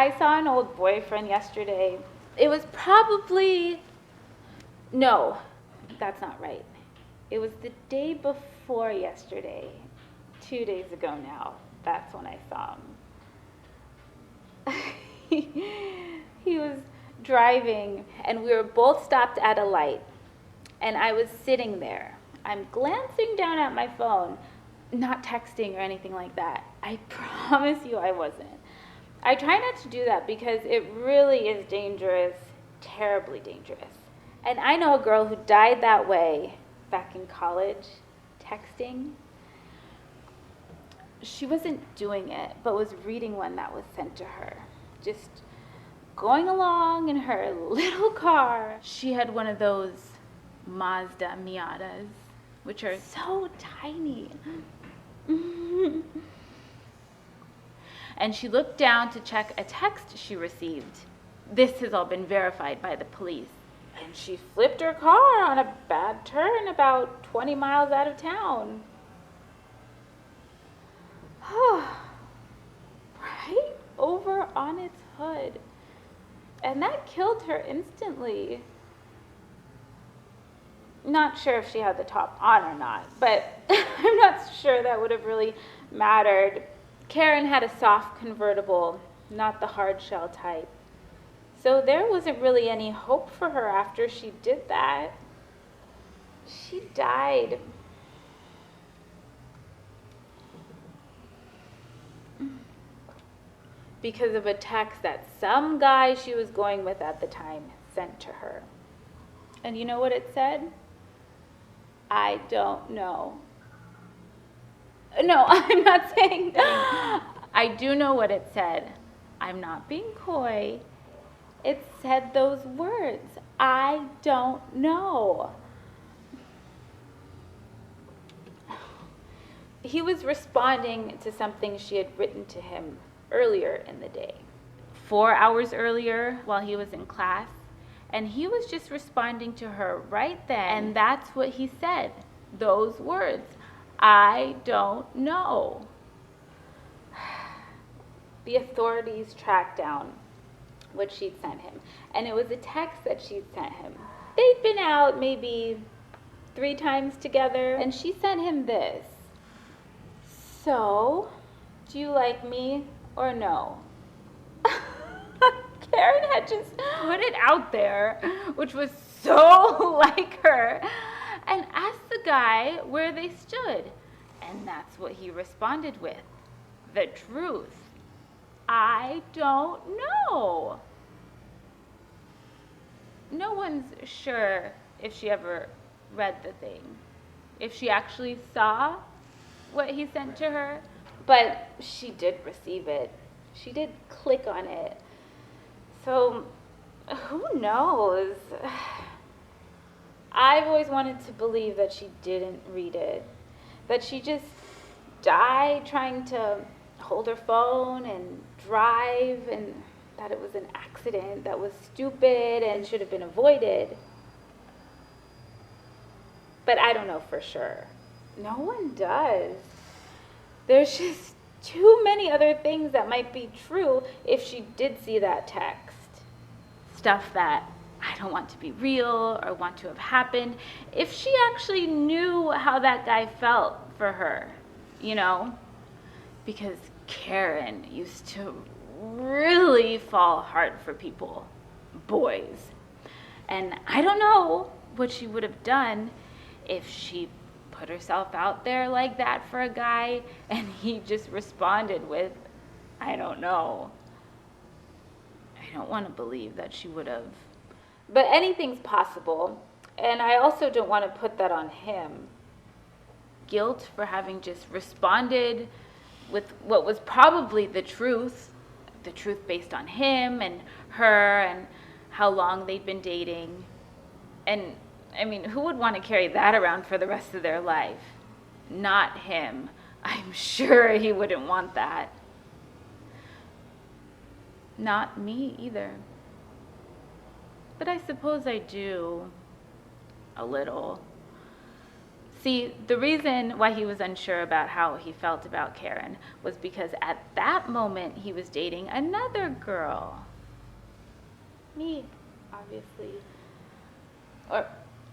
I saw an old boyfriend yesterday. It was probably, no, that's not right. It was the day before yesterday, 2 days ago now. That's when I saw him. He was driving, and we were both stopped at a light, and I was sitting there. I'm glancing down at my phone, not texting or anything like that. I promise you I wasn't. I try not to do that because it really is dangerous, terribly dangerous. And I know a girl who died that way back in college, texting. She wasn't doing it, but was reading one that was sent to her. Just going along in her little car. She had one of those Mazda Miatas, which are so tiny. And she looked down to check a text she received. This has all been verified by the police. And she flipped her car on a bad turn about 20 miles out of town. Right over on its hood. And that killed her instantly. Not sure if she had the top on or not, but I'm not sure that would have really mattered. Karen had a soft convertible, not the hard shell type. So there wasn't really any hope for her after she did that. She died. Because of a text that some guy she was going with at the time sent to her. And you know what it said? I don't know. No, I'm not saying that. I do know what it said. I'm not being coy. It said those words. I don't know. He was responding to something she had written to him earlier in the day. 4 hours earlier while he was in class. And he was just responding to her right then. And that's what he said. Those words. I don't know. The authorities tracked down what she'd sent him. And it was a text that she'd sent him. They'd been out maybe 3 times together. And she sent him this. So, do you like me or no? Karen had just put it out there, which was so like her, and asked the guy where they stood. And that's what he responded with. The truth. I don't know. No one's sure if she ever read the thing, if she actually saw what he sent to her, but she did receive it. She did click on it. So, who knows? I've always wanted to believe that she didn't read it, that she just died trying to hold her phone and drive, and that it was an accident that was stupid and should have been avoided. But I don't know for sure. No one does. There's just too many other things that might be true if she did see that text. Stuff that I don't want to be real or want to have happened. If she actually knew how that guy felt for her, you know? Because Karen used to really fall hard for people, boys. And I don't know what she would have done if she put herself out there like that for a guy and he just responded with, I don't know. I don't want to believe that she would have. But anything's possible, and I also don't want to put that on him. Guilt for having just responded with what was probably the truth based on him and her and how long they'd been dating. And I mean, who would want to carry that around for the rest of their life? Not him. I'm sure he wouldn't want that. Not me either. But I suppose I do. A little. See, the reason why he was unsure about how he felt about Karen was because at that moment he was dating another girl. Me, obviously. Or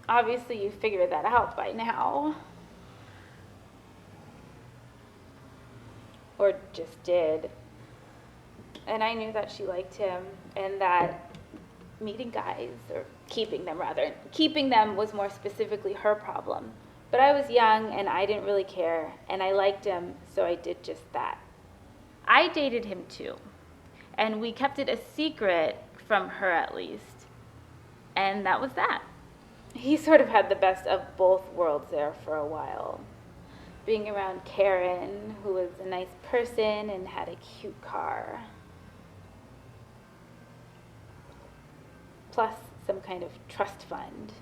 obviously you figured that out by now. Or just did. And I knew that she liked him and that meeting guys, or keeping them rather, keeping them was more specifically her problem. But I was young and I didn't really care, and I liked him, so I did just that. I dated him too, and we kept it a secret from her at least. And that was that. He sort of had the best of both worlds there for a while. Being around Karen, who was a nice person and had a cute car. Plus some kind of trust fund.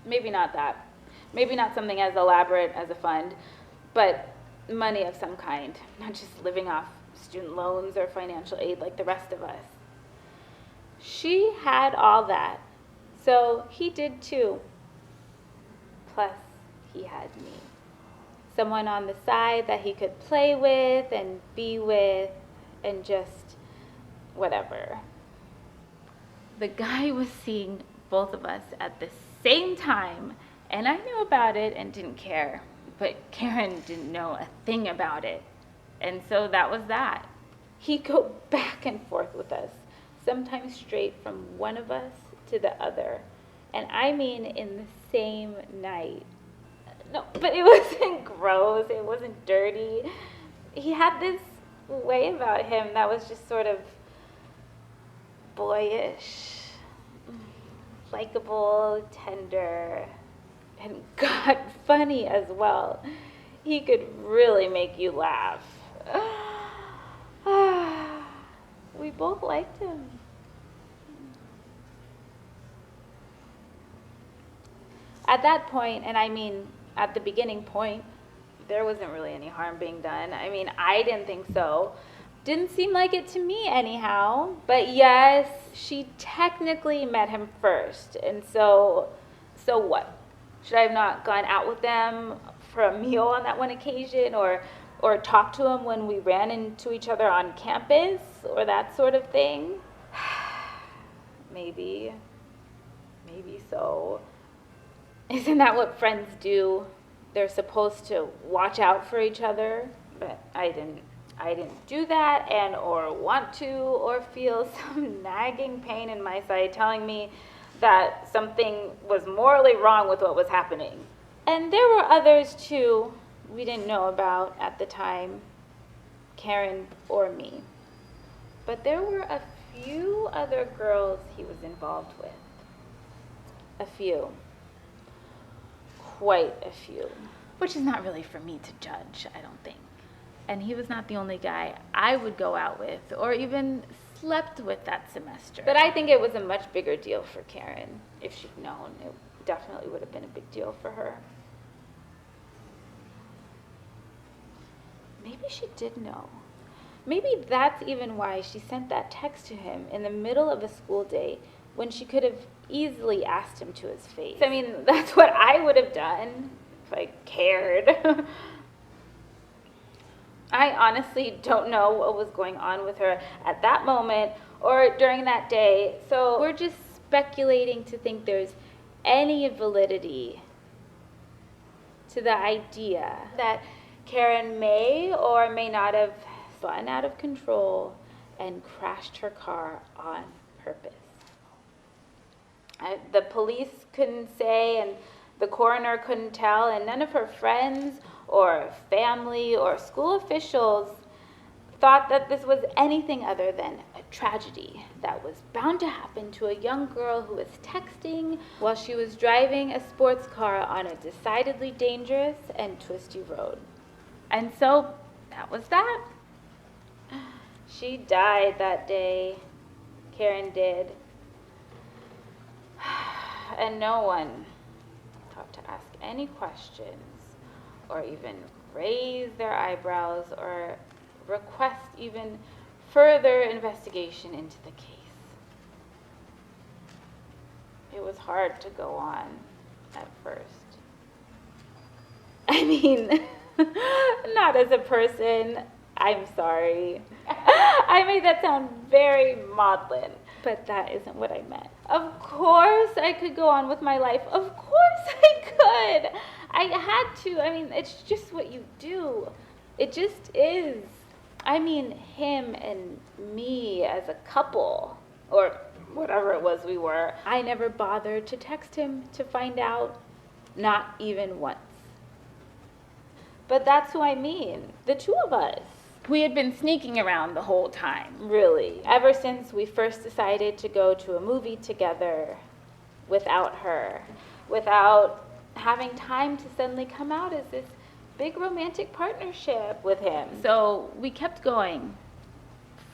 Maybe not that. Maybe not something as elaborate as a fund, but money of some kind, not just living off student loans or financial aid like the rest of us. She had all that, so he did too. Plus, he had me. Someone on the side that he could play with and be with and just whatever. The guy was seeing both of us at the same time, and I knew about it and didn't care, but Karen didn't know a thing about it, and so that was that. He'd go back and forth with us, sometimes straight from one of us to the other, and I mean in the same night. No, but it wasn't gross, it wasn't dirty. He had this way about him that was just sort of boyish, likable, tender, and God, funny as well. He could really make you laugh. We both liked him. At that point, and I mean at the beginning point, there wasn't really any harm being done. I mean, I didn't think so. Didn't seem like it to me anyhow. But yes, she technically met him first. And so what? Should I have not gone out with them for a meal on that one occasion, or talked to him when we ran into each other on campus, or that sort of thing? Maybe so. Isn't that what friends do? They're supposed to watch out for each other, but I didn't do that, and or want to, or feel some nagging pain in my side telling me that something was morally wrong with what was happening. And there were others too we didn't know about at the time, Karen or me. But there were a few other girls he was involved with. A few. Quite a few. Which is not really for me to judge, I don't think. And he was not the only guy I would go out with or even slept with that semester. But I think it was a much bigger deal for Karen. If she'd known, it definitely would have been a big deal for her. Maybe she did know. Maybe that's even why she sent that text to him in the middle of a school day when she could have easily asked him to his face. I mean, that's what I would have done if I cared. I honestly don't know what was going on with her at that moment or during that day, so we're just speculating to think there's any validity to the idea that Karen may or may not have spun out of control and crashed her car on purpose. The police couldn't say, and the coroner couldn't tell, and none of her friends or family or school officials thought that this was anything other than a tragedy that was bound to happen to a young girl who was texting while she was driving a sports car on a decidedly dangerous and twisty road. And so that was that. She died that day. Karen did. And no one thought to ask any questions or even raise their eyebrows or request even further investigation into the case. it was hard to go on at first. I mean, not as a person. I'm sorry. I made that sound very maudlin, but that isn't what I meant. Of course I could go on with my life. Of course I could. I had to. I mean, it's just what you do. It just is. I mean, him and me as a couple, or whatever it was we were. I never bothered to text him to find out, not even once. But that's who I mean, the two of us. We had been sneaking around the whole time, really, ever since we first decided to go to a movie together without her, without having time to suddenly come out as this big romantic partnership with him. So we kept going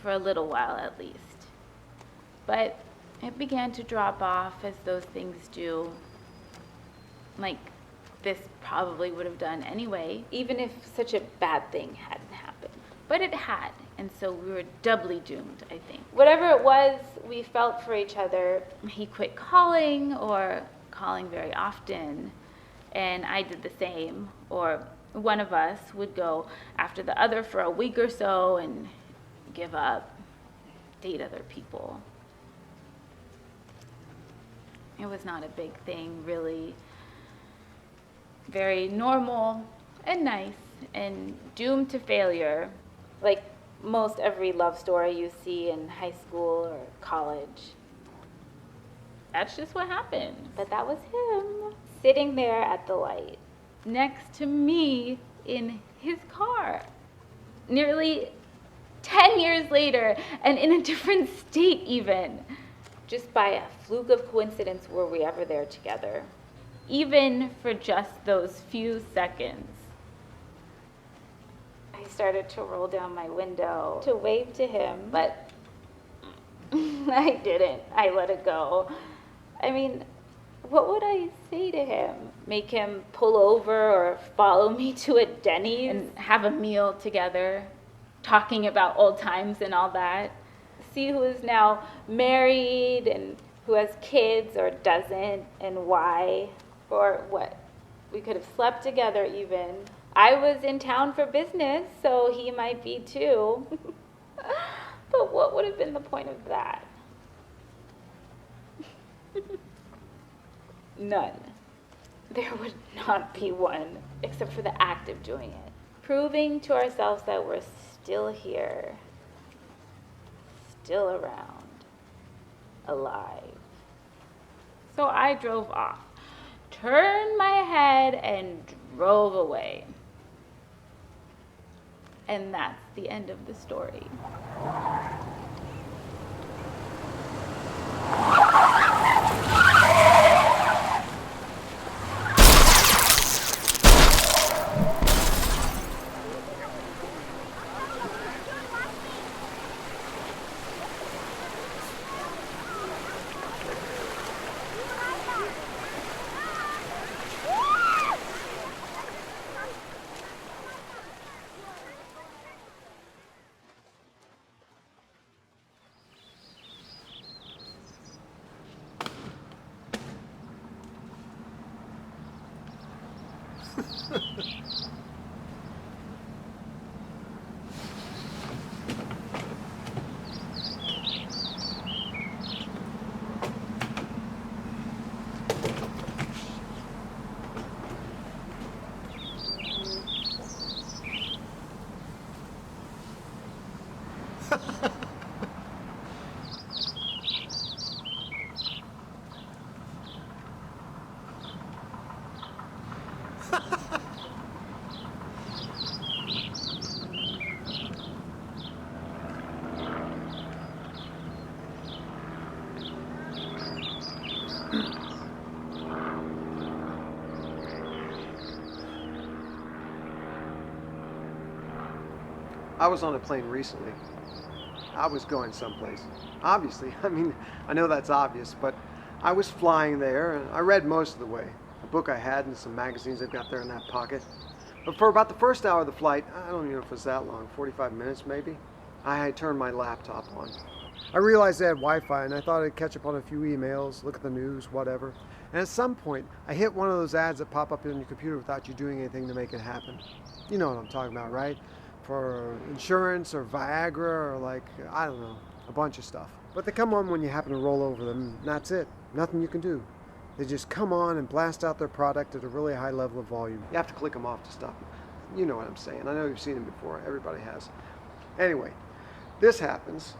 for a little while at least. But it began to drop off as those things do. Like this probably would have done anyway, even if such a bad thing hadn't happened. But it had, and so we were doubly doomed, I think. Whatever it was we felt for each other, he quit calling or calling very often, and I did the same, or one of us would go after the other for a week or so and give up, date other people. It was not a big thing, really. Very normal and nice and doomed to failure, like most every love story you see in high school or college. That's just what happened. But that was him, sitting there at the light, next to me in his car. Nearly 10 years later, and in a different state even. Just by a fluke of coincidence were we ever there together. Even for just those few seconds. I started to roll down my window to wave to him, but I didn't. I let it go. I mean, what would I say to him? Make him pull over or follow me to a Denny's and have a meal together, talking about old times and all that? See who is now married and who has kids or doesn't and why? Or what? We could have slept together even. I was in town for business, so he might be too. But what would have been the point of that? None. There would not be one, except for the act of doing it. Proving to ourselves that we're still here, still around, alive. So I drove off, turned my head, and drove away. And that's the end of the story. I was on a plane recently. I was going someplace. Obviously, I mean, I know that's obvious, but I was flying there and I read most of the way. A book I had and some magazines I've got there in that pocket. But for about the first hour of the flight, I don't even know if it was that long, 45 minutes maybe, I had turned my laptop on. I realized they had Wi-Fi, and I thought I'd catch up on a few emails, look at the news, whatever. And at some point, I hit one of those ads that pop up on your computer without you doing anything to make it happen. You know what I'm talking about, right? For insurance or Viagra or I don't know, a bunch of stuff. But they come on when you happen to roll over them, and that's it. Nothing you can do. They just come on and blast out their product at a really high level of volume. You have to click them off to stop them. You know what I'm saying. I know you've seen them before. Everybody has. Anyway, this happens,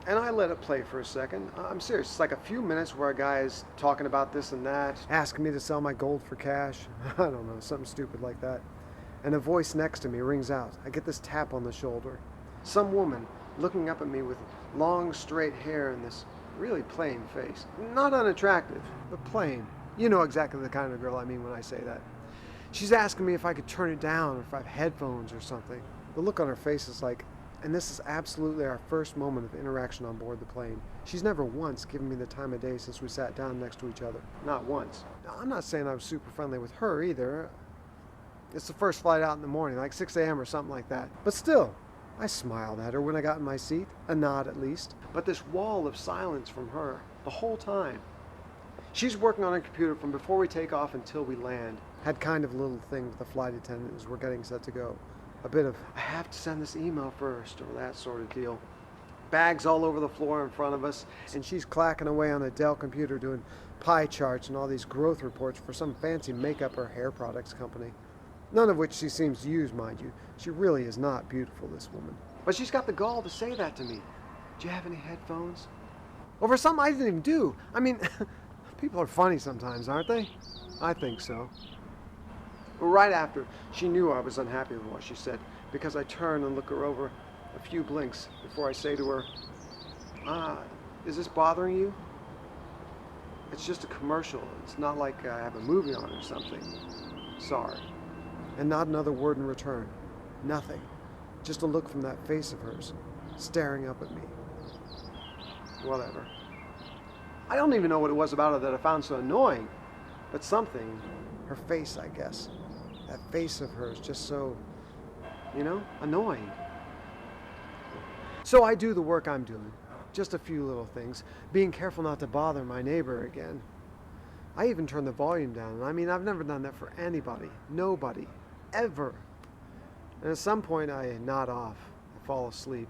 and I let it play for a second. I'm serious. It's like a few minutes where a guy is talking about this and that, asking me to sell my gold for cash. I don't know, something stupid like that. And a voice next to me rings out. I get this tap on the shoulder. Some woman looking up at me with long, straight hair and this really plain face. Not unattractive, but plain. You know exactly the kind of girl I mean when I say that. She's asking me if I could turn it down or if I have headphones or something. The look on her face is like, and this is absolutely our first moment of interaction on board the plane. She's never once given me the time of day since we sat down next to each other. Not once. Now, I'm not saying I was super friendly with her either. It's the first flight out in the morning, like 6 a.m. or something like that. But still, I smiled at her when I got in my seat, a nod at least. But this wall of silence from her, the whole time. She's working on her computer from before we take off until we land. Had kind of a little thing with the flight attendant as we're getting set to go. A bit of, I have to send this email first, or that sort of deal. Bags all over the floor in front of us, and she's clacking away on a Dell computer doing pie charts and all these growth reports for some fancy makeup or hair products company. None of which she seems to use, mind you. She really is not beautiful, this woman. But she's got the gall to say that to me. Do you have any headphones? Over something I didn't even do. I mean, people are funny sometimes, aren't they? I think so. But right after, she knew I was unhappy with what she said, because I turn and look her over a few blinks before I say to her, is this bothering you? It's just a commercial. It's not like I have a movie on or something. Sorry. And not another word in return. Nothing. Just a look from that face of hers, staring up at me. Whatever. I don't even know what it was about her that I found so annoying, but something, her face, I guess. That face of hers, just so, annoying. So I do the work I'm doing. Just a few little things. Being careful not to bother my neighbor again. I even turn the volume down. I mean, I've never done that for anybody. Nobody. Ever. And at some point I nod off. I fall asleep.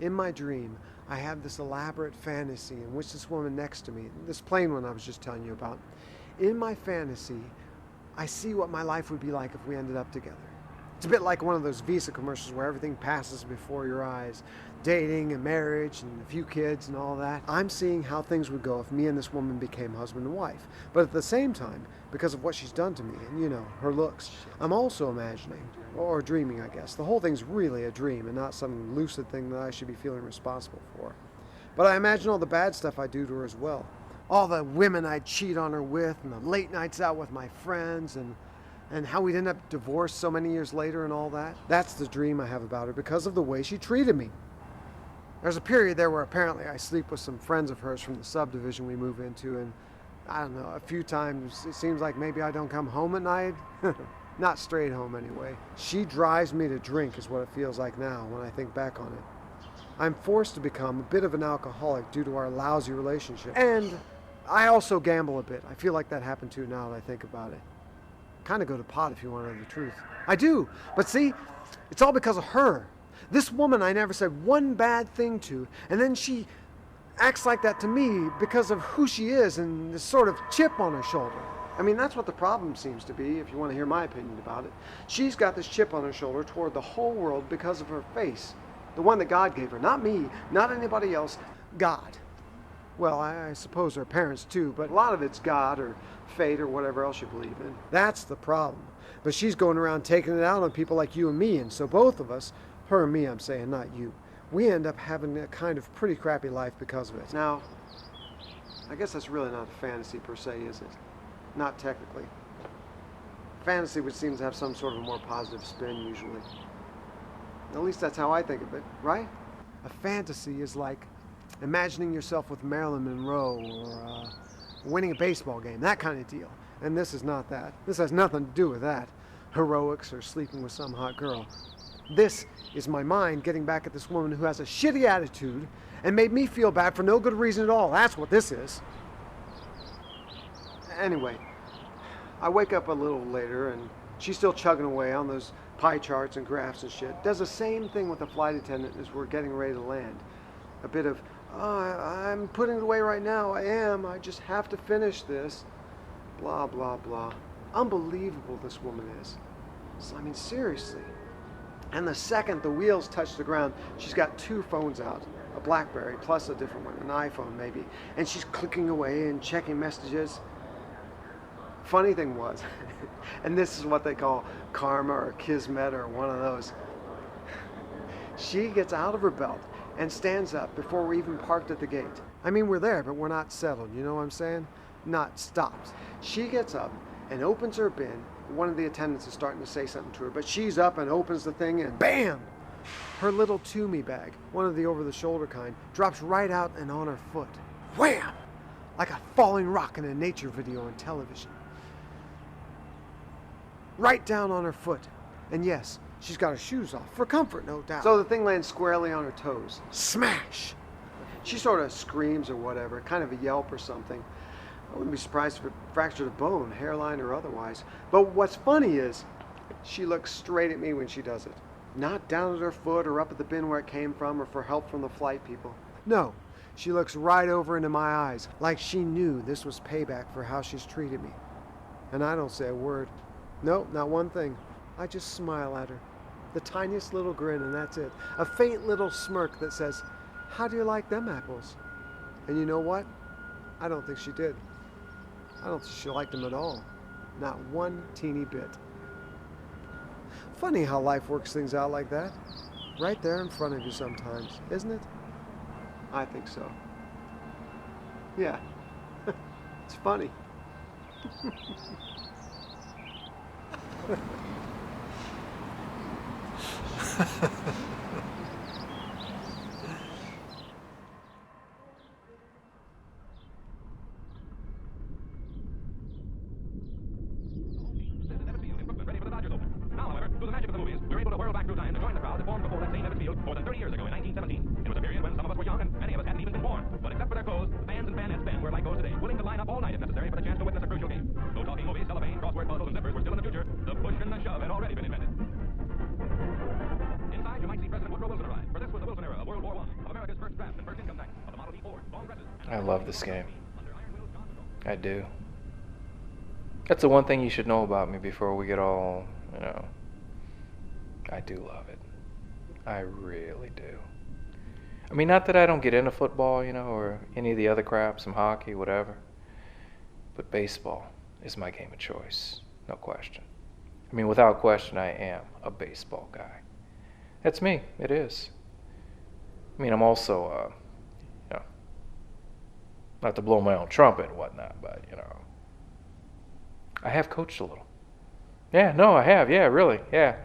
In my dream, I have this elaborate fantasy in which this woman next to me, this plain one I was just telling you about, in my fantasy, I see what my life would be like if we ended up together. It's a bit like one of those Visa commercials where everything passes before your eyes. Dating and marriage and a few kids and all that. I'm seeing how things would go if me and this woman became husband and wife. But at the same time, because of what she's done to me and, her looks, I'm also imagining, or dreaming, I guess. The whole thing's really a dream and not some lucid thing that I should be feeling responsible for. But I imagine all the bad stuff I do to her as well. All the women I'd cheat on her with and the late nights out with my friends and how we'd end up divorced so many years later and all that. That's the dream I have about her because of the way she treated me. There's a period there where apparently I sleep with some friends of hers from the subdivision we move into, and I don't know, a few times it seems like maybe I don't come home at night. Not straight home anyway. She drives me to drink is what it feels like now when I think back on it. I'm forced to become a bit of an alcoholic due to our lousy relationship. And I also gamble a bit. I feel like that happened too now that I think about it. Kind of go to pot if you want to know the truth. I do, but see, it's all because of her. This woman I never said one bad thing to, and then she acts like that to me because of who she is and this sort of chip on her shoulder. I mean, that's what the problem seems to be, if you want to hear my opinion about it. She's got this chip on her shoulder toward the whole world because of her face. The one that God gave her. Not me, not anybody else. God. Well, I suppose her parents too, but a lot of it's God or fate or whatever else you believe in. That's the problem. But she's going around taking it out on people like you and me, and so both of us, her and me I'm saying, not you, we end up having a kind of pretty crappy life because of it. Now, I guess that's really not a fantasy per se, is it? Not technically. Fantasy would seem to have some sort of a more positive spin usually. At least that's how I think of it, right? A fantasy is like imagining yourself with Marilyn Monroe or winning a baseball game, that kind of deal. And this is not that. This has nothing to do with that. Heroics or sleeping with some hot girl. This is my mind getting back at this woman who has a shitty attitude and made me feel bad for no good reason at all. That's what this is. Anyway, I wake up a little later and she's still chugging away on those pie charts and graphs and shit. Does the same thing with the flight attendant as we're getting ready to land. A bit of, I'm putting it away right now. I just have to finish this. Blah, blah, blah. Unbelievable this woman is. So, I mean, seriously. And the second the wheels touch the ground, she's got 2 phones out. A BlackBerry plus a different one, an iPhone maybe. And she's clicking away and checking messages. Funny thing was, and this is what they call karma or kismet or one of those. She gets out of her belt and stands up before we're even parked at the gate. I mean, we're there, but we're not settled, you know what I'm saying? Not stopped. She gets up and opens her bin. One of the attendants is starting to say something to her, but she's up and opens the thing and bam! Her little Toomey bag, one of the over-the-shoulder kind, drops right out and on her foot. Wham! Like a falling rock in a nature video on television. Right down on her foot. And yes, she's got her shoes off, for comfort, no doubt. So the thing lands squarely on her toes. Smash! She sort of screams or whatever, kind of a yelp or something. I wouldn't be surprised if it fractured a bone, hairline or otherwise. But what's funny is, she looks straight at me when she does it. Not down at her foot or up at the bin where it came from or for help from the flight people. No, she looks right over into my eyes, like she knew this was payback for how she's treated me. And I don't say a word. Nope, not one thing. I just smile at her. The tiniest little grin, and that's it. A faint little smirk that says, "How do you like them apples?" And you know what? I don't think she did. I don't think she liked them at all. Not one teeny bit. Funny how life works things out like that. Right there in front of you sometimes, isn't it? I think so. Yeah. It's funny. Through the magic of the movies, we're able to whirl back through time to join the crowd that formed before that same Ebbets Field more than 30 years ago in 1917. It was a period when some of us were young and many of us hadn't even been born. But except for their clothes, the fans and fanettes then were like those today, willing to line up all night if necessary for the chance to witness a crucial game. No talking movies, cellophane, crossword puzzles, and zippers were still in the future. The push and the shove had already been invented. Inside, you might see President Woodrow Wilson arrive, for this was the Wilson era of World War I, of America's first draft and first income tax, of the Model T Ford, long dresses. I love this game. I do. That's the one thing you should know about me before we get all, I do love it. I really do. I mean, not that I don't get into football, or any of the other crap, some hockey, whatever. But baseball is my game of choice. No question. I mean, without question, I am a baseball guy. That's me. It is. I mean, I'm also, not to blow my own trumpet and whatnot, but, I have coached a little. Yeah, no, I have. Yeah, really. Yeah.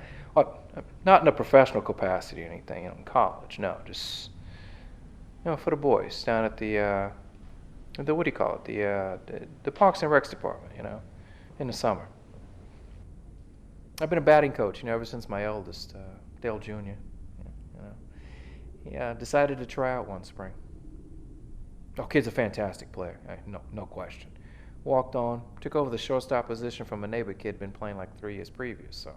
Not in a professional capacity or anything, in college. No, just, for the boys down at the what do you call it? The Parks and Recs department, in the summer. I've been a batting coach, ever since my eldest, Dale Jr., He decided to try out one spring. Oh, kid's a fantastic player. No question. Walked on, took over the shortstop position from a neighbor kid, been playing like 3 years previous, so,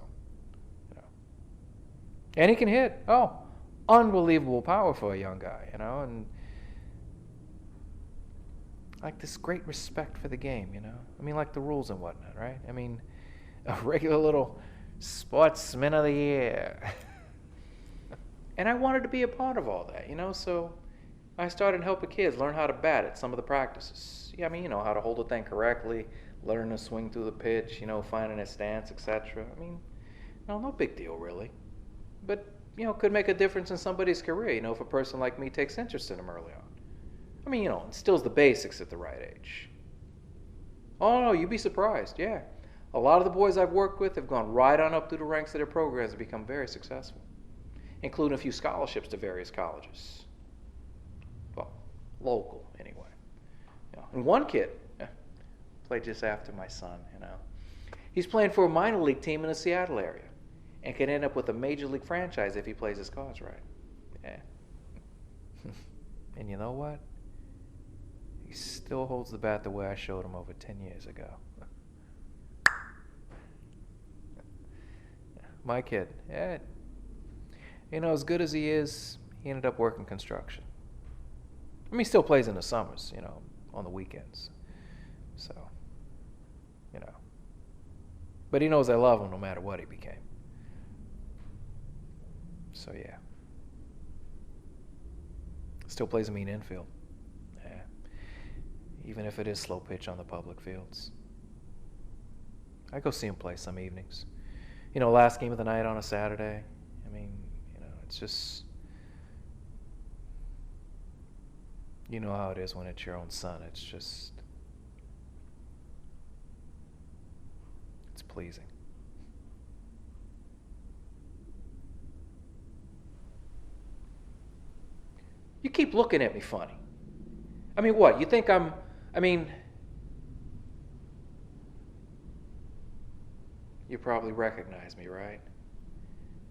And he can hit. Oh, unbelievable power for a young guy, and like this great respect for the game, I mean, like the rules and whatnot, right? I mean, a regular little sportsman of the year. And I wanted to be a part of all that, so I started helping kids learn how to bat at some of the practices. Yeah, I mean, how to hold the thing correctly, learn to swing through the pitch, finding a stance, etc. I mean, no big deal, really. But, could make a difference in somebody's career, if a person like me takes interest in them early on. I mean, instills the basics at the right age. Oh, no, you'd be surprised, yeah. A lot of the boys I've worked with have gone right on up through the ranks of their programs and become very successful, including a few scholarships to various colleges. Well, local, anyway. And one kid played just after my son, He's playing for a minor league team in the Seattle area. and could end up with a major league franchise if he plays his cards right. Yeah. And you know what? He still holds the bat the way I showed him over 10 years ago. My kid, yeah. You know, as good as he is, he ended up working construction. I mean, he still plays in the summers, you know, on the weekends. So, you know. But he knows I love him no matter what he became. So, yeah. Still plays a mean infield. Yeah. Even if it is slow pitch on the public fields. I go see him play some evenings. You know, last game of the night on a Saturday. I mean, you know, it's just... You know how it is when it's your own son. It's just... It's pleasing. You keep looking at me funny. I mean, what? You think you probably recognize me, right?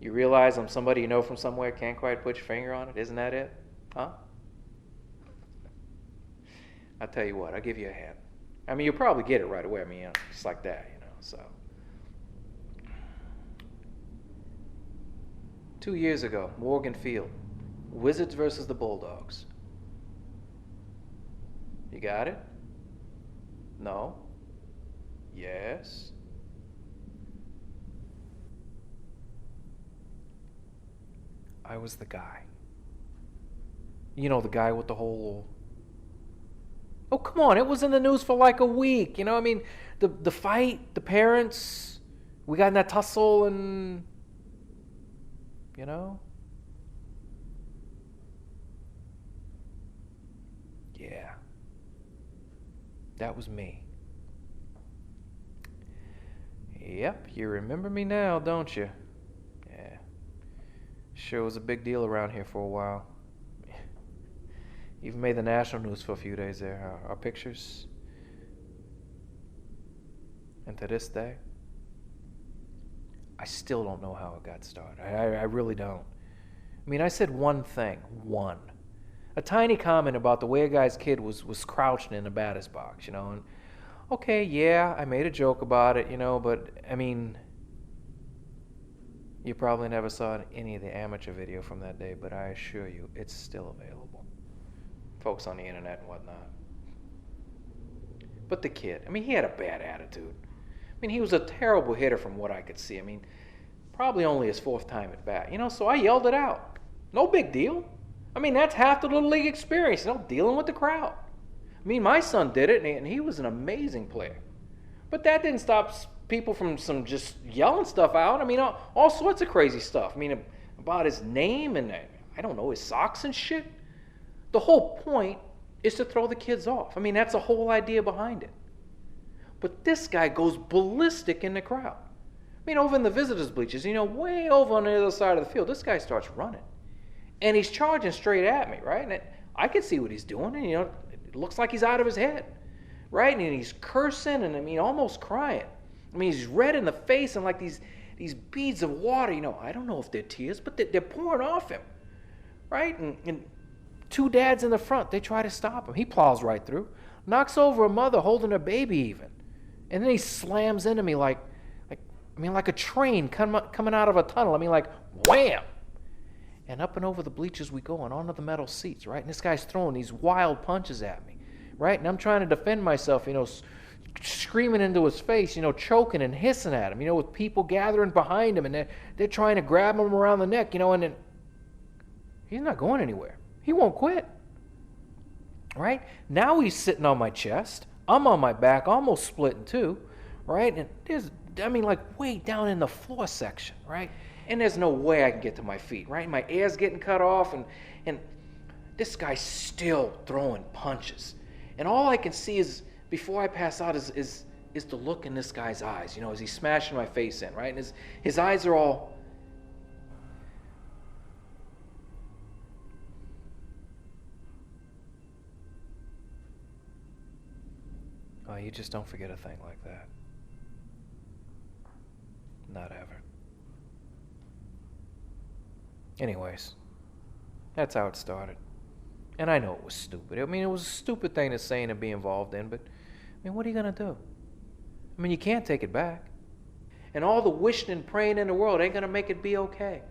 You realize I'm somebody you know from somewhere, can't quite put your finger on it? Isn't that it? Huh? I'll tell you what, I'll give you a hint. I mean, you'll probably get it right away. I mean, you know, just like that, you know, so. 2 years ago, Morgan Field, Wizards versus the Bulldogs. You got it? No? Yes? I was the guy. You know, the guy with the whole... Oh, come on, it was in the news for like a week. You know, I mean, the fight, the parents, we got in that tussle and... You know? Yeah. That was me. Yep, you remember me now, don't you? Yeah. Sure was a big deal around here for a while. Even made the national news for a few days there. Our pictures. And to this day, I still don't know how it got started. I really don't. I mean, I said one thing. One. A tiny comment about the way a guy's kid was crouching in the batter's box, you know. And okay, yeah, I made a joke about it, you know, but, I mean, you probably never saw any of the amateur video from that day, but I assure you, it's still available. Folks on the internet and whatnot. But the kid, I mean, he had a bad attitude. I mean, he was a terrible hitter from what I could see. I mean, probably only his fourth time at bat, you know, so I yelled it out. No big deal. I mean, that's half the Little League experience, you know, dealing with the crowd. I mean, my son did it, and he was an amazing player. But that didn't stop people from some just yelling stuff out. I mean, all sorts of crazy stuff. I mean, about his name and, I don't know, his socks and shit. The whole point is to throw the kids off. I mean, that's the whole idea behind it. But this guy goes ballistic in the crowd. I mean, over in the visitors' bleachers, you know, way over on the other side of the field, this guy starts running. And he's charging straight at me, right? And I can see what he's doing, and, you know, it looks like he's out of his head, right? And he's cursing and, I mean, almost crying. I mean, he's red in the face and like these beads of water, you know, I don't know if they're tears, but they're pouring off him, right? And two dads in the front, they try to stop him. He plows right through, knocks over a mother holding her baby even. And then he slams into me like a train coming out of a tunnel. I mean, like, wham! And up and over the bleachers we go and onto the metal seats, right? And this guy's throwing these wild punches at me, right? And I'm trying to defend myself, you know, screaming into his face, you know, choking and hissing at him, you know, with people gathering behind him, and they're trying to grab him around the neck, you know, and then he's not going anywhere. He won't quit, right? Now he's sitting on my chest. I'm on my back, almost split in two, right? And there's, I mean, like way down in the floor section, right? And there's no way I can get to my feet, right? My air's getting cut off, and this guy's still throwing punches. And all I can see is, before I pass out, is the look in this guy's eyes, you know, as he's smashing my face in, right? And his eyes are all... Oh, you just don't forget a thing like that. Not ever. Anyways, that's how it started. And I know it was stupid. I mean, it was a stupid thing to say and to be involved in, but, I mean, what are you going to do? I mean, you can't take it back. And all the wishing and praying in the world ain't going to make it be okay.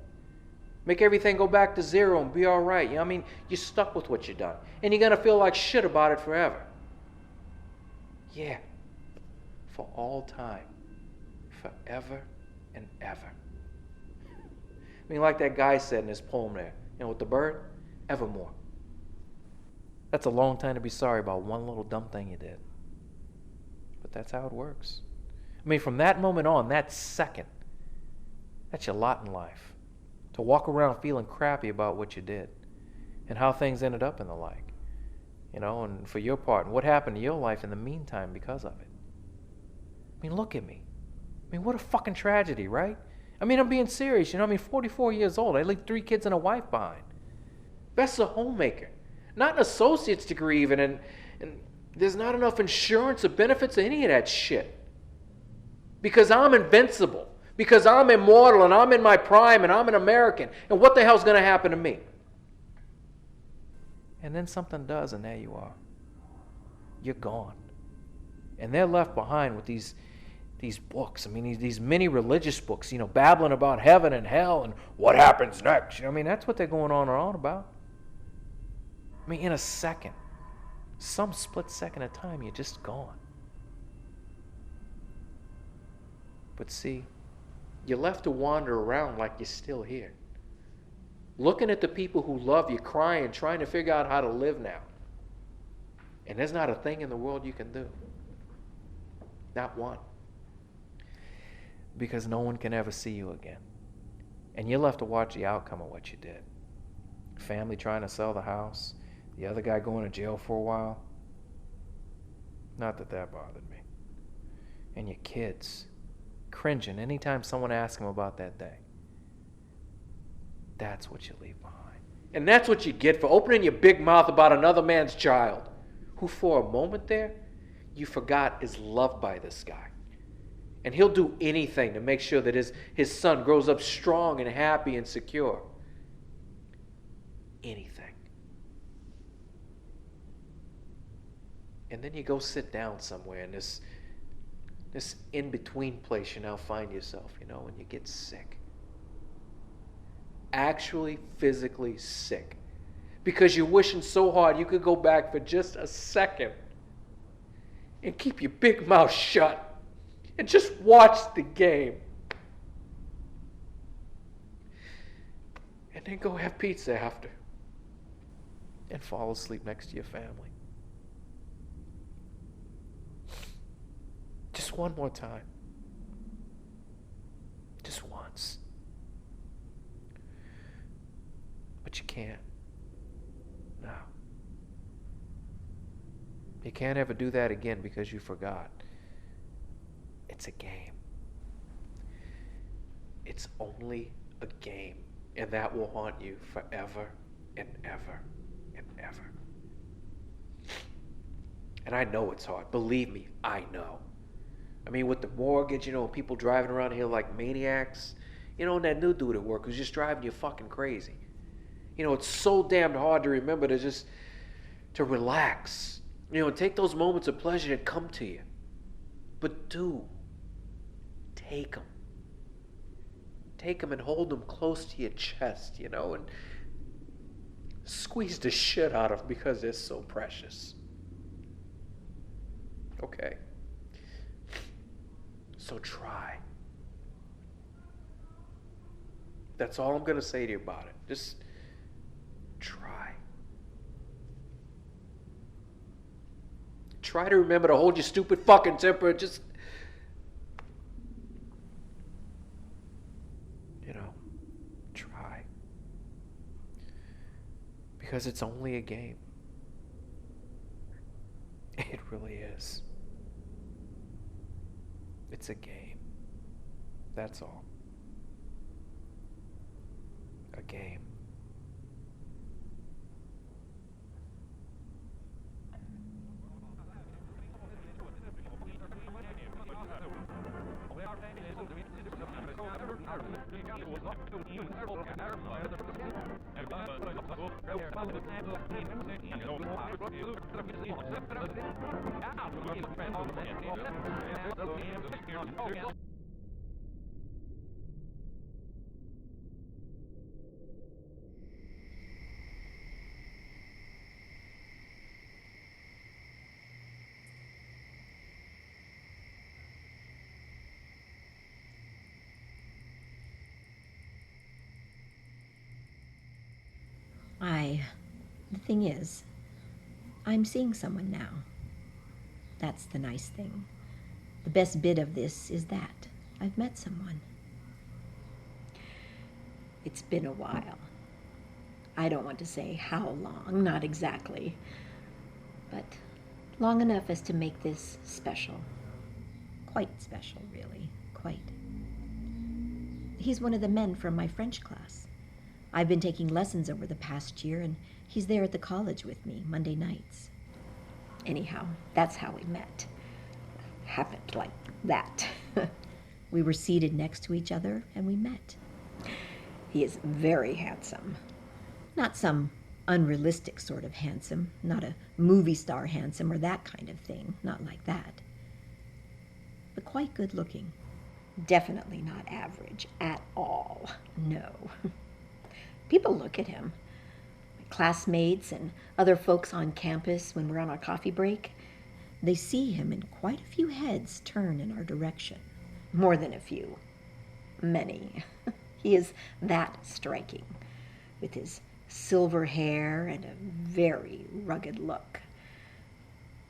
Make everything go back to zero and be all right. You know, I mean, you're stuck with what you've done. And you're going to feel like shit about it forever. Yeah. For all time. Forever and ever. I mean, like that guy said in his poem there, you know, with the bird, evermore. That's a long time to be sorry about one little dumb thing you did. But that's how it works. I mean, from that moment on, that second, that's your lot in life. To walk around feeling crappy about what you did and how things ended up and the like. You know, and for your part, and what happened to your life in the meantime because of it. I mean, look at me. I mean, what a fucking tragedy, right? I mean, I'm being serious, you know, I mean, 44 years old. I leave 3 kids and a wife behind. Best a homemaker. Not an associate's degree even, and there's not enough insurance or benefits or any of that shit. Because I'm invincible. Because I'm immortal and I'm in my prime and I'm an American. And what the hell's going to happen to me? And then something does, and there you are. You're gone. And they're left behind with these books. I mean, these mini religious books, you know, babbling about heaven and hell and what happens next. You know, I mean, that's what they're going on and on about. I mean, in a second, some split second of time, you're just gone. But see, you're left to wander around like you're still here. Looking at the people who love you, crying, trying to figure out how to live now. And there's not a thing in the world you can do. Not one. Because no one can ever see you again. And you're left to watch the outcome of what you did. Family trying to sell the house. The other guy going to jail for a while. Not that bothered me. And your kids cringing anytime someone asks them about that day. That's what you leave behind. And that's what you get for opening your big mouth about another man's child, who for a moment there, you forgot is loved by this guy. And he'll do anything to make sure that his son grows up strong and happy and secure. Anything. And then you go sit down somewhere in this in-between place you now find yourself, you know, and you get sick. Actually physically sick. Because you're wishing so hard you could go back for just a second and keep your big mouth shut and just watch the game. And then go have pizza after. And fall asleep next to your family. Just one more time. Just once. But you can't. No. You can't ever do that again because you forgot. It's a game. It's only a game. And that will haunt you forever and ever and ever. And I know it's hard. Believe me, I know. I mean, with the mortgage, you know, people driving around here like maniacs. You know, and that new dude at work who's just driving you fucking crazy. You know, it's so damned hard to remember to relax. You know, and take those moments of pleasure that come to you. But take them. Take them and hold them close to your chest, you know, and squeeze the shit out of them because they're so precious. Okay? So try. That's all I'm going to say to you about it. Just try. Try to remember to hold your stupid fucking temper. Just, you know, try. Because it's only a game. It really is. It's a game. That's all. A game. The thing is, I'm seeing someone now. That's the nice thing. The best bit of this is that I've met someone. It's been a while. I don't want to say how long, not exactly, but long enough as to make this special. Quite special, really, quite. He's one of the men from my French class. I've been taking lessons over the past year, and he's there at the college with me Monday nights. Anyhow, that's how we met. Happened like that. We were seated next to each other, and we met. He is very handsome. Not some unrealistic sort of handsome, not a movie star handsome or that kind of thing, not like that. But quite good looking. Definitely not average at all, no. People look at him. My classmates and other folks on campus when we're on our coffee break, they see him and quite a few heads turn in our direction. More than a few. Many. He is that striking, with his silver hair and a very rugged look.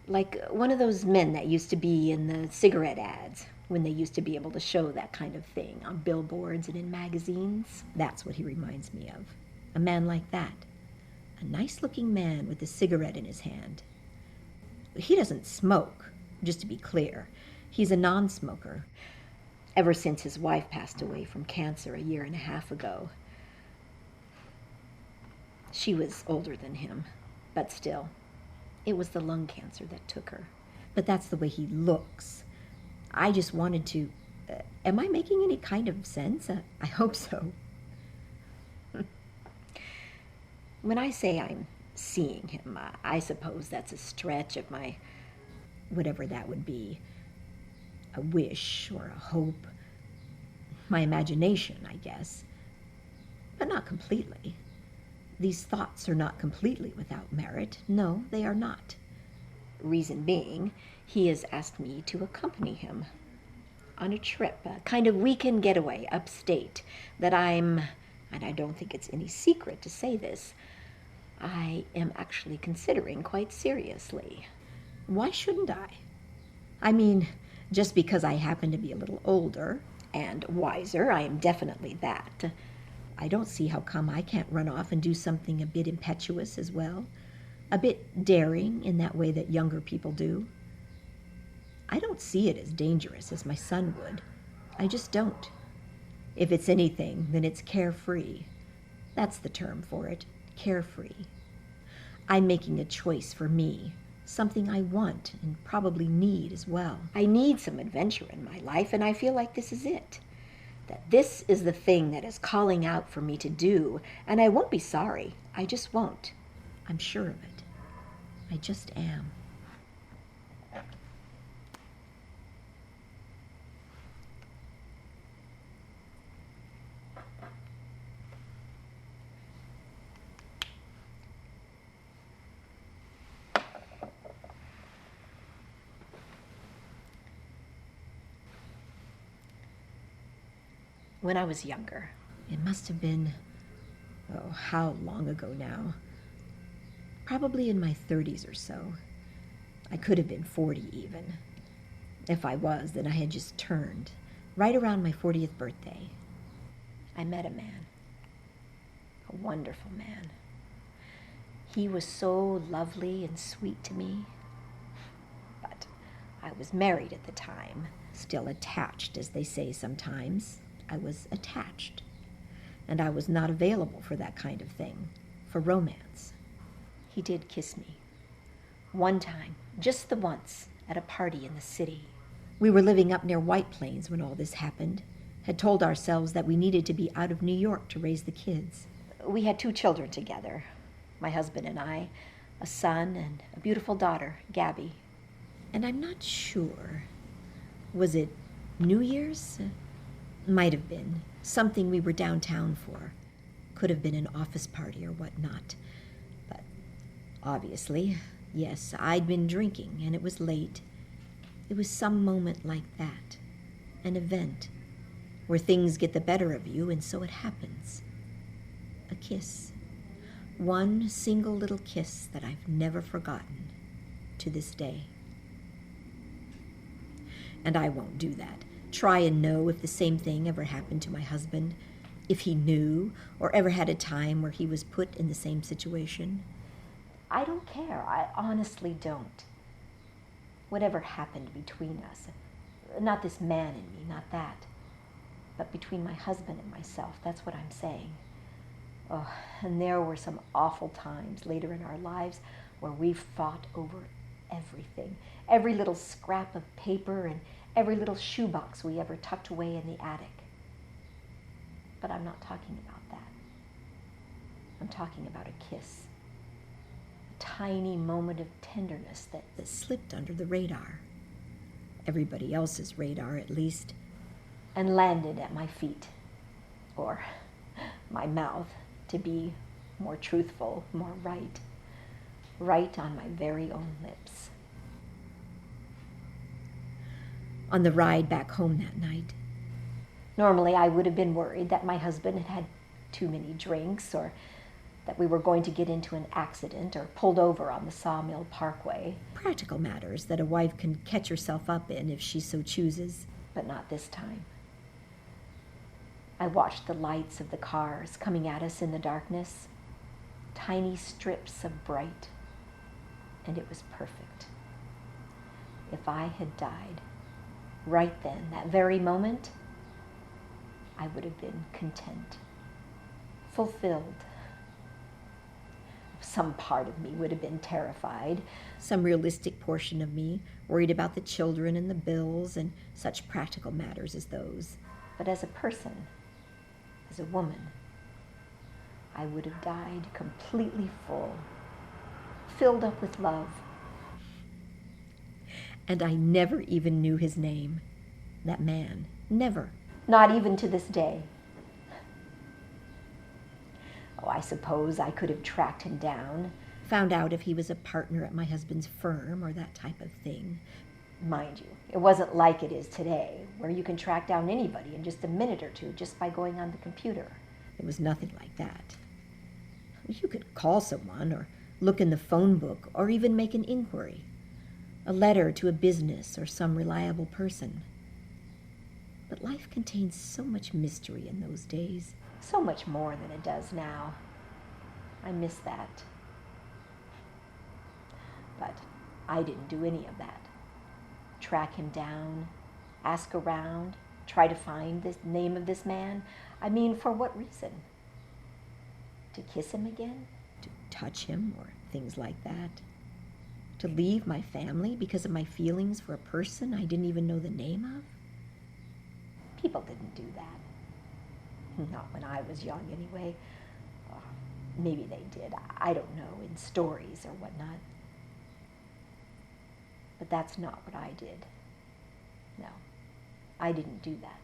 Like one of those men that used to be in the cigarette ads, when they used to be able to show that kind of thing on billboards and in magazines. That's what he reminds me of. A man like that. A nice-looking man with a cigarette in his hand. He doesn't smoke, just to be clear. He's a non-smoker. Ever since his wife passed away from cancer a year and a half ago. She was older than him, but still, it was the lung cancer that took her. But that's the way he looks. I just wanted to... am I making any kind of sense? I hope so. When I say I'm seeing him, I suppose that's a stretch of my... whatever that would be. A wish or a hope. My imagination, I guess. But not completely. These thoughts are not completely without merit. No, they are not. Reason being, he has asked me to accompany him on a trip, a kind of weekend getaway upstate that I'm, and I don't think it's any secret to say this, I am actually considering quite seriously. Why shouldn't I? I mean, just because I happen to be a little older and wiser, I am definitely that. I don't see how come I can't run off and do something a bit impetuous as well. A bit daring in that way that younger people do. I don't see it as dangerous as my son would. I just don't. If it's anything, then it's carefree. That's the term for it, carefree. I'm making a choice for me, something I want and probably need as well. I need some adventure in my life, and I feel like this is it. That this is the thing that is calling out for me to do, and I won't be sorry. I just won't. I'm sure of it. I just am. When I was younger, it must have been, oh, how long ago now? Probably in my 30s or so. I could have been 40 even. If I was, then I had just turned, right around my 40th birthday. I met a man, a wonderful man. He was so lovely and sweet to me. But I was married at the time, still attached, as they say sometimes. I was attached, and I was not available for that kind of thing, for romance. He did kiss me. One time, just the once, at a party in the city. We were living up near White Plains when all this happened, had told ourselves that we needed to be out of New York to raise the kids. We had 2 children together, my husband and I, a son and a beautiful daughter, Gabby. And I'm not sure, was it New Year's? Might have been. Something we were downtown for. Could have been an office party or whatnot. But obviously, yes, I'd been drinking and it was late. It was some moment like that. An event where things get the better of you, and so it happens. A kiss. One single little kiss that I've never forgotten to this day. And I won't do that. Try and know if the same thing ever happened to my husband, if he knew or ever had a time where he was put in the same situation. I don't care. I honestly don't. Whatever happened between us, not this man and me, not that, but between my husband and myself, that's what I'm saying. Oh, and there were some awful times later in our lives where we fought over everything, every little scrap of paper and every little shoebox we ever tucked away in the attic. But I'm not talking about that. I'm talking about a kiss. A tiny moment of tenderness that slipped under the radar. Everybody else's radar, at least, and landed at my feet, or my mouth, to be more truthful, more right on my very own lips. On the ride back home that night, normally I would have been worried that my husband had had too many drinks, or that we were going to get into an accident or pulled over on the Sawmill Parkway. Practical matters that a wife can catch herself up in if she so chooses, but not this time. I watched the lights of the cars coming at us in the darkness, tiny strips of bright, and it was perfect. If I had died right then, that very moment, I would have been content, fulfilled. Some part of me would have been terrified, some realistic portion of me worried about the children and the bills and such practical matters as those. But as a person, as a woman, I would have died completely full, filled up with love. And I never even knew his name, that man, never, not even to this day. Oh, I suppose I could have tracked him down, found out if he was a partner at my husband's firm or that type of thing. Mind you, it wasn't like it is today, where you can track down anybody in just a minute or two just by going on the computer. It was nothing like that. You could call someone or look in the phone book or even make an inquiry, a letter to a business or some reliable person. But life contains so much mystery in those days, so much more than it does now. I miss that. But I didn't do any of that. Track him down, ask around, try to find the name of this man. I mean, for what reason? To kiss him again? To touch him or things like that? To leave my family because of my feelings for a person I didn't even know the name of? People didn't do that. Not when I was young, anyway. Maybe they did. I don't know, in stories or whatnot. But that's not what I did. No, I didn't do that.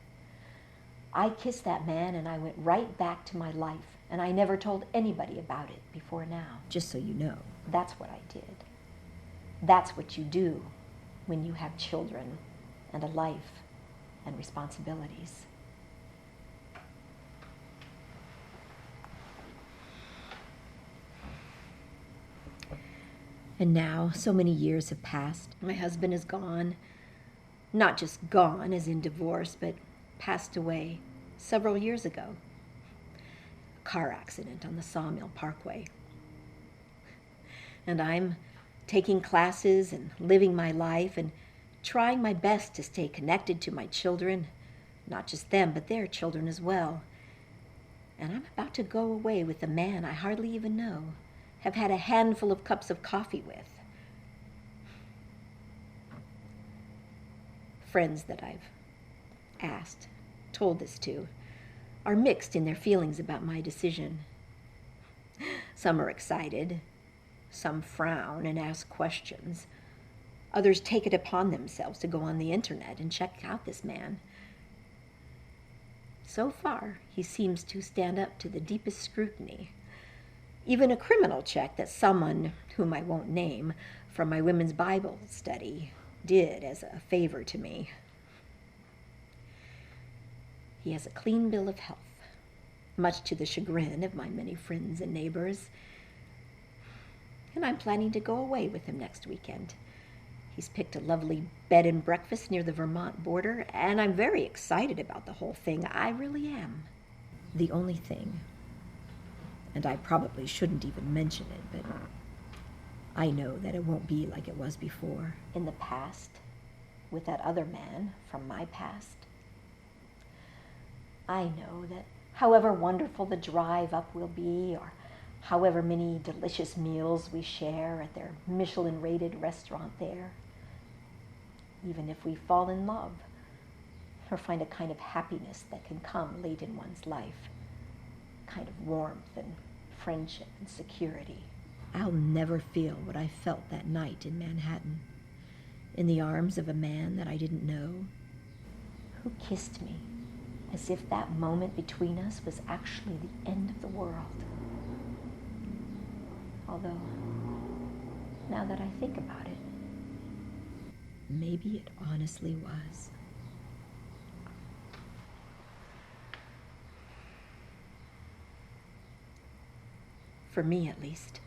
I kissed that man and I went right back to my life, and I never told anybody about it before now. Just so you know, that's what I did. That's what you do when you have children and a life and responsibilities. And now, so many years have passed. My husband is gone. Not just gone, as in divorce, but passed away several years ago. A car accident on the Sawmill Parkway. And I'm taking classes and living my life and trying my best to stay connected to my children, not just them, but their children as well. And I'm about to go away with a man I hardly even know, have had a handful of cups of coffee with. Friends that I've asked, told this to, are mixed in their feelings about my decision. Some are excited, some frown and ask questions. Others take it upon themselves to go on the internet and check out this man. So far, he seems to stand up to the deepest scrutiny. Even a criminal check that someone, whom I won't name, from my women's Bible study did as a favor to me. He has a clean bill of health, much to the chagrin of my many friends and neighbors. And I'm planning to go away with him next weekend. He's picked a lovely bed and breakfast near the Vermont border, and I'm very excited about the whole thing. I really am. The only thing, and I probably shouldn't even mention it, but I know that it won't be like it was before. In the past, with that other man from my past, I know that however wonderful the drive up will be, or however many delicious meals we share at their Michelin-rated restaurant there, even if we fall in love or find a kind of happiness that can come late in one's life, a kind of warmth and friendship and security, I'll never feel what I felt that night in Manhattan, in the arms of a man that I didn't know, who kissed me as if that moment between us was actually the end of the world. Although, now that I think about it, maybe it honestly was. For me, at least.